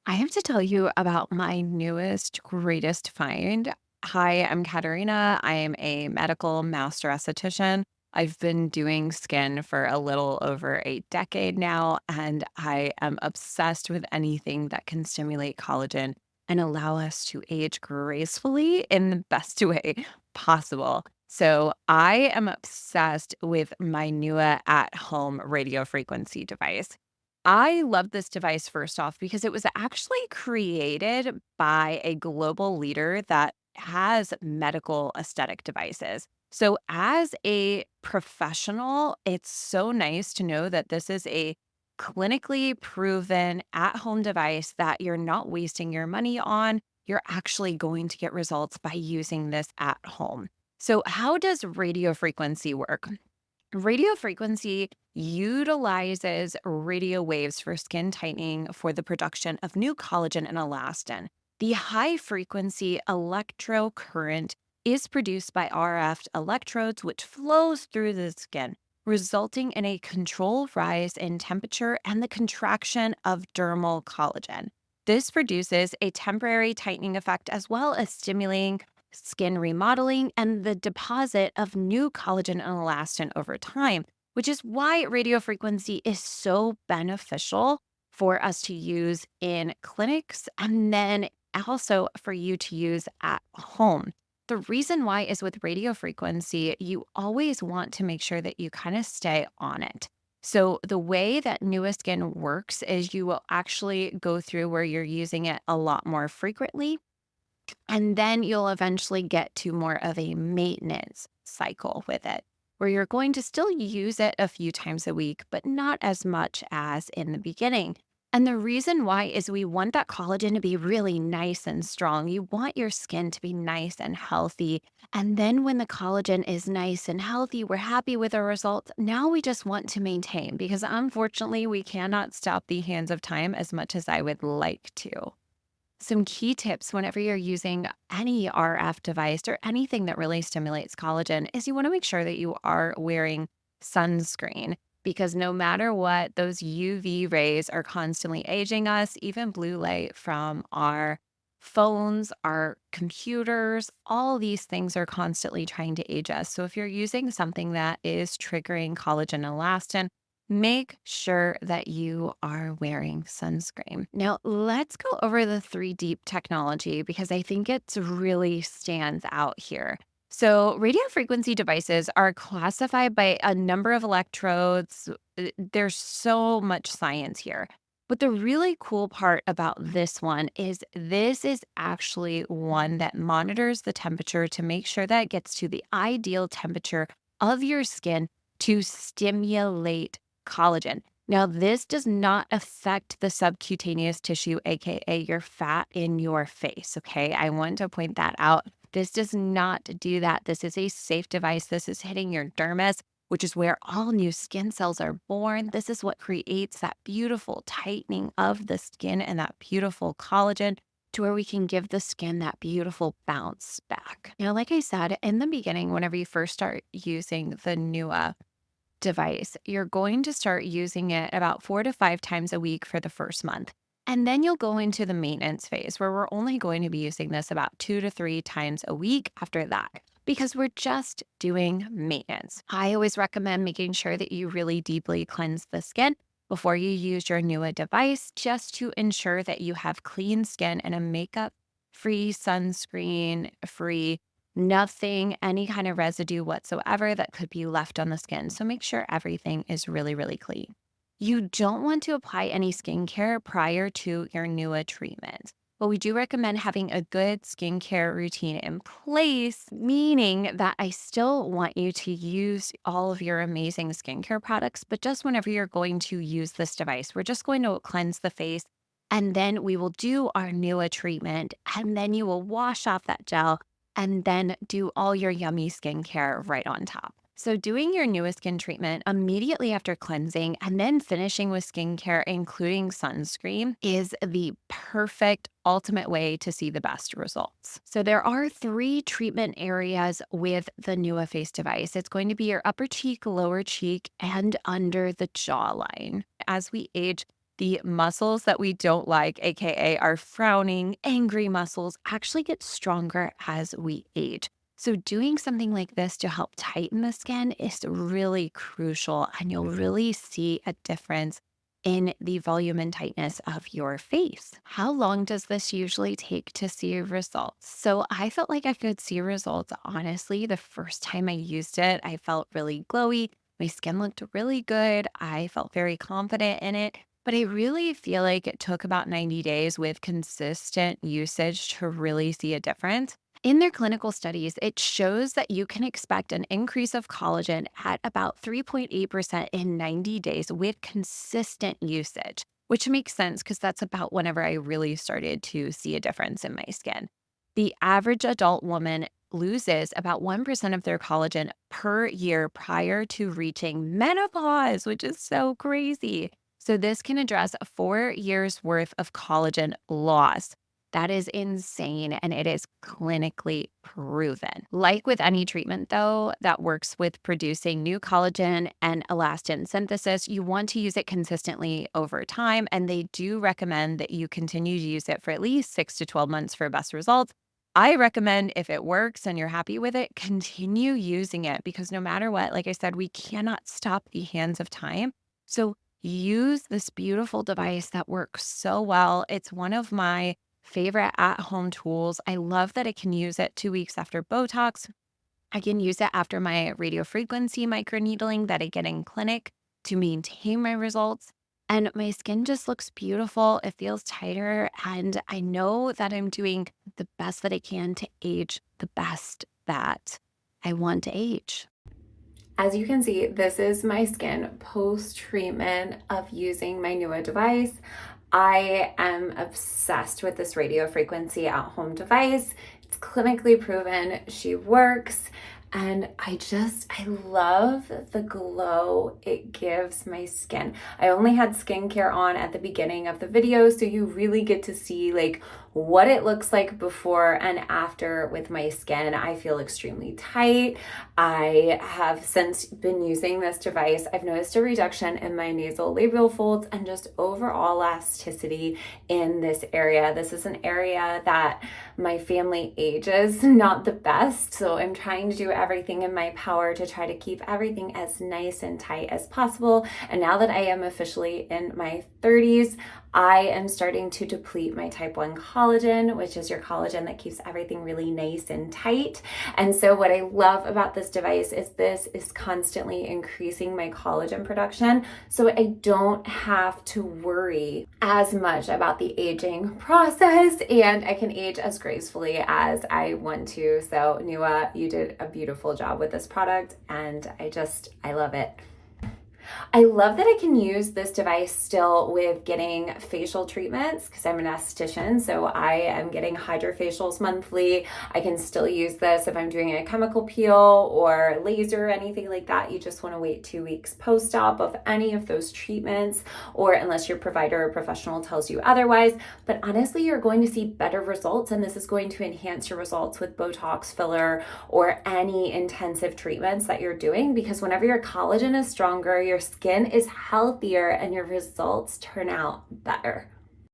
I have to tell you about my newest, greatest find. Hi, I'm Katerina. I am a medical master esthetician. I've been doing skin for a little over a decade now, and I am obsessed with anything that can stimulate collagen and allow us to age gracefully in the best way possible. So, I am obsessed with my Newa at home radio frequency device. I love this device first off because it was actually created by a global leader that has medical aesthetic devices. So, as a professional, it's so nice to know that this is a clinically proven at home device that you're not wasting your money on. You're actually going to get results by using this at home. So, how does radio frequency work? Radio frequency utilizes radio waves for skin tightening for the production of new collagen and elastin. The high frequency electrocurrent is produced by RF electrodes, which flows through the skin, resulting in a controlled rise in temperature and the contraction of dermal collagen. This produces a temporary tightening effect as well as stimulating skin remodeling, and the deposit of new collagen and elastin over time, which is why radio frequency is so beneficial for us to use in clinics and then also for you to use at home. The reason why is with radio frequency, you always want to make sure that you kind of stay on it. So, the way that Nua Skin works is you will actually go through where you're using it a lot more frequently and then you'll eventually get to more of a maintenance cycle with it, where you're going to still use it a few times a week, but not as much as in the beginning. And the reason why is we want that collagen to be really nice and strong. You want your skin to be nice and healthy. And then when the collagen is nice and healthy, we're happy with our results. Now we just want to maintain because unfortunately, we cannot stop the hands of time as much as I would like to. Some key tips whenever you're using any RF device or anything that really stimulates collagen is you want to make sure that you are wearing sunscreen because no matter what, those UV rays are constantly aging us, even blue light from our phones, our computers, all these things are constantly trying to age us. So if you're using something that is triggering collagen and elastin, make sure that you are wearing sunscreen. Now, let's go over the 3 deep technology because I think it really stands out here. So, radio frequency devices are classified by a number of electrodes. There's so much science here. But the really cool part about this is actually one that monitors the temperature to make sure that it gets to the ideal temperature of your skin to stimulate collagen. Now, this does not affect the subcutaneous tissue, AKA your fat in your face. Okay. I want to point that out. This does not do that. This is a safe device. This is hitting your dermis, which is where all new skin cells are born. This is what creates that beautiful tightening of the skin and that beautiful collagen to where we can give the skin that beautiful bounce back. Now, like I said in the beginning, whenever you first start using the Nua device, you're going to start using it about 4 to 5 times a week for the first month. And then you'll go into the maintenance phase where we're only going to be using this about 2 to 3 times a week after that because we're just doing maintenance. I always recommend making sure that you really deeply cleanse the skin before you use your Nua device just to ensure that you have clean skin and a makeup free, sunscreen free, nothing, any kind of residue whatsoever that could be left on the skin. So make sure everything is really, really clean. You don't want to apply any skincare prior to your NUA treatment. But we do recommend having a good skincare routine in place, meaning that I still want you to use all of your amazing skincare products, but just whenever you're going to use this device, we're just going to cleanse the face and then we will do our NUA treatment and then you will wash off that gel and then do all your yummy skincare right on top. So, doing your newest skin treatment immediately after cleansing and then finishing with skincare, including sunscreen, is the perfect ultimate way to see the best results. So, there are 3 treatment areas with the Nua Face device. It's going to be your upper cheek, lower cheek, and under the jawline. As we age, The muscles that we don't like, AKA our frowning, angry muscles, actually get stronger as we age. So, doing something like this to help tighten the skin is really crucial, and you'll really see a difference in the volume and tightness of your face. How long does this usually take to see results? So, I felt like I could see results honestly the first time I used it. I felt really glowy. My skin looked really good. I felt very confident in it. But I really feel like it took about 90 days with consistent usage to really see a difference. In their clinical studies, it shows that you can expect an increase of collagen at about 3.8% in 90 days with consistent usage, which makes sense because that's about whenever I really started to see a difference in my skin. The average adult woman loses about 1% of their collagen per year prior to reaching menopause, which is so crazy. So, this can address 4 years worth of collagen loss. That is insane, and it is clinically proven. Like with any treatment, though, that works with producing new collagen and elastin synthesis, you want to use it consistently over time. And they do recommend that you continue to use it for at least 6 to 12 months for best results. I recommend if it works and you're happy with it, continue using it because no matter what, like I said, we cannot stop the hands of time. So use this beautiful device that works so well. It's one of my favorite at home tools. I love that I can use it 2 weeks after Botox. I can use it after my radiofrequency microneedling that I get in clinic to maintain my results. And my skin just looks beautiful. It feels tighter. And I know that I'm doing the best that I can to age the best that I want to age. As you can see, this is my skin post-treatment of using my Newa device. I am obsessed with this radio frequency at-home device. It's clinically proven she works. And I love the glow it gives my skin. I only had skincare on at the beginning of the video, so you really get to see like what it looks like before and after with my skin. I feel extremely tight. I have since been using this device. I've noticed a reduction in my nasal labial folds and just overall elasticity in this area. This is an area that my family ages not the best, so I'm trying to do everything in my power to try to keep everything as nice and tight as possible. And now that I am officially in my 30s, I am starting to deplete my type 1 collagen, which is your collagen that keeps everything really nice and tight. And so what I love about this device is this is constantly increasing my collagen production, so I don't have to worry as much about the aging process, and I can age as gracefully as I want to. So Newa, you did a beautiful job with this product, and I love it. I love that I can use this device still with getting facial treatments because I'm an esthetician, so I am getting hydrofacials monthly. I can still use this if I'm doing a chemical peel or laser or anything like that. You just want to wait 2 weeks post-op of any of those treatments, or unless your provider or professional tells you otherwise. But honestly, you're going to see better results, and this is going to enhance your results with Botox filler or any intensive treatments that you're doing, because whenever your collagen is stronger, your skin is healthier and your results turn out better.